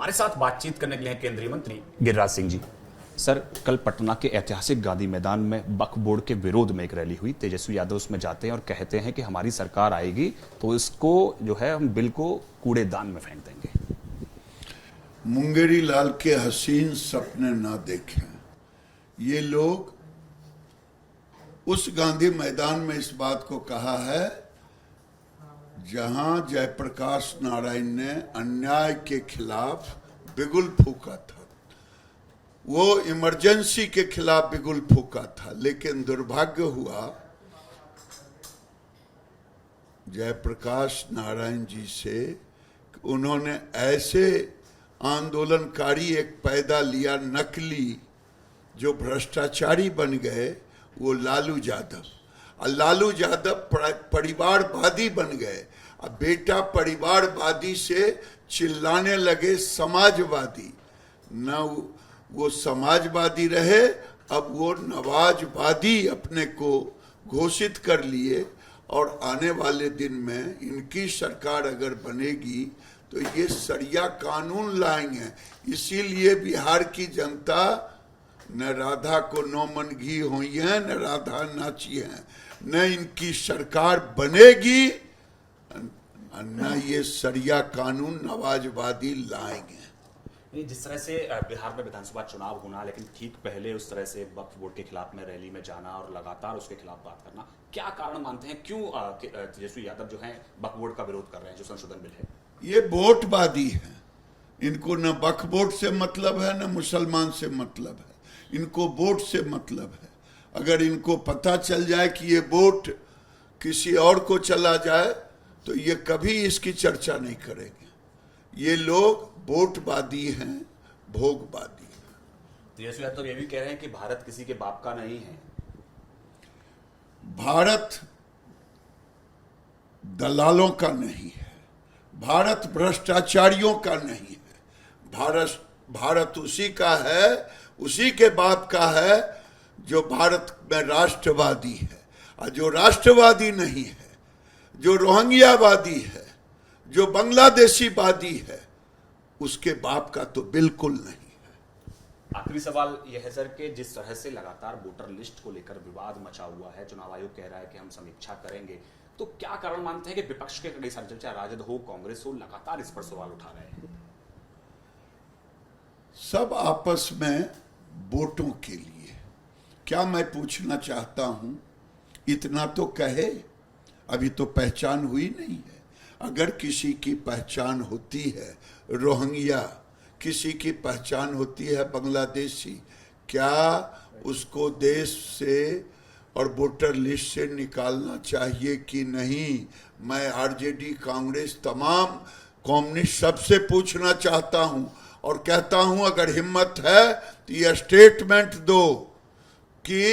हमारे साथ बातचीत करने के लिए केंद्रीय मंत्री गिरिराज सिंह जी। सर, कल पटना के ऐतिहासिक गांधी मैदान में वक्फ बोर्ड के विरोध में एक रैली हुई। तेजस्वी यादव उसमें जाते हैं और कहते हैं कि हमारी सरकार आएगी तो इसको जो है हम बिल को कूड़ेदान में फेंक देंगे। मुंगेरी लाल के हसीन सपने ना देखें। ये लोग उस गांधी मैदान में इस बात को कहा है जहां जयप्रकाश नारायण ने अन्याय के खिलाफ बिगुल फूका था। वो इमरजेंसी के खिलाफ बिगुल फूका था, लेकिन दुर्भाग्य हुआ जयप्रकाश नारायण जी से उन्होंने ऐसे आंदोलनकारी एक पैदा लिया नकली, जो भ्रष्टाचारी बन गए, वो लालू यादव। और लालू यादव परिवारवादी बन गए। अब बेटा परिवारवादी से चिल्लाने लगे समाजवादी। न वो समाजवादी रहे, अब वो नवाजवादी अपने को घोषित कर लिए। और आने वाले दिन में इनकी सरकार अगर बनेगी तो ये सरिया कानून लाएंगे। इसीलिए बिहार की जनता न राधा को नौ मन घी हुई है, न राधा नाची है। न इनकी सरकार बनेगी, न ये सरिया कानून नवाजवादी लाएंगे। जिस तरह से बिहार में विधानसभा चुनाव होना, लेकिन ठीक पहले उस तरह से वक्फ बोर्ड के खिलाफ में रैली में जाना और लगातार उसके खिलाफ बात करना, क्या कारण मानते हैं? क्यों तेजस्वी यादव जो है वक्फ बोर्ड का विरोध कर रहे हैं, जो संशोधन बिल है? ये वोटवादी है। इनको न वक्फ बोर्ड से मतलब है, न मुसलमान से मतलब है। इनको वोट से मतलब है। अगर इनको पता चल जाए कि ये वोट किसी और को चला जाए तो ये कभी इसकी चर्चा नहीं करेंगे। ये लोग वोटवादी हैं, भोगवादी हैं। तेजस्वी यादव ये भी कह रहे हैं कि भारत किसी के बाप का नहीं है। भारत दलालों का नहीं है। भारत भ्रष्टाचारियों का नहीं है। भारत उसी का है, उसी के बाप का है जो भारत में राष्ट्रवादी है। और जो राष्ट्रवादी नहीं है, जो रोहिंग्यावादी है, जो बांग्लादेशीवादी है, उसके बाप का तो बिल्कुल नहीं है। आखिरी सवाल यह है सर कि जिस तरह से लगातार वोटर लिस्ट को लेकर विवाद मचा हुआ है, चुनाव आयोग कह रहा है कि हम समीक्षा करेंगे, तो क्या कारण मानते हैं कि विपक्ष के कई सारे, चाहे राजद हो, कांग्रेस हो, लगातार इस पर सवाल उठा रहे हैं? सब आपस में वोटों के लिए। क्या मैं पूछना चाहता हूं, इतना तो कहे, अभी तो पहचान हुई नहीं है। अगर किसी की पहचान होती है रोहिंग्या, किसी की पहचान होती है बांग्लादेशी, क्या उसको देश से और वोटर लिस्ट से निकालना चाहिए कि नहीं? मैं आरजेडी, कांग्रेस, तमाम कम्युनिस्ट सबसे पूछना चाहता हूं और कहता हूं, अगर हिम्मत है तो यह स्टेटमेंट दो कि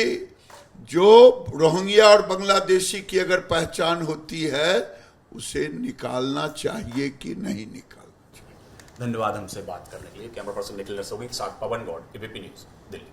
जो रोहिंग्या और बांग्लादेशी की अगर पहचान होती है उसे निकालना चाहिए कि नहीं निकालना चाहिए। धन्यवाद हमसे बात करने के लिए। कैमरा पर्सन निखिल रसोगी के साथ पवन गौड़, एबीपी न्यूज, दिल्ली।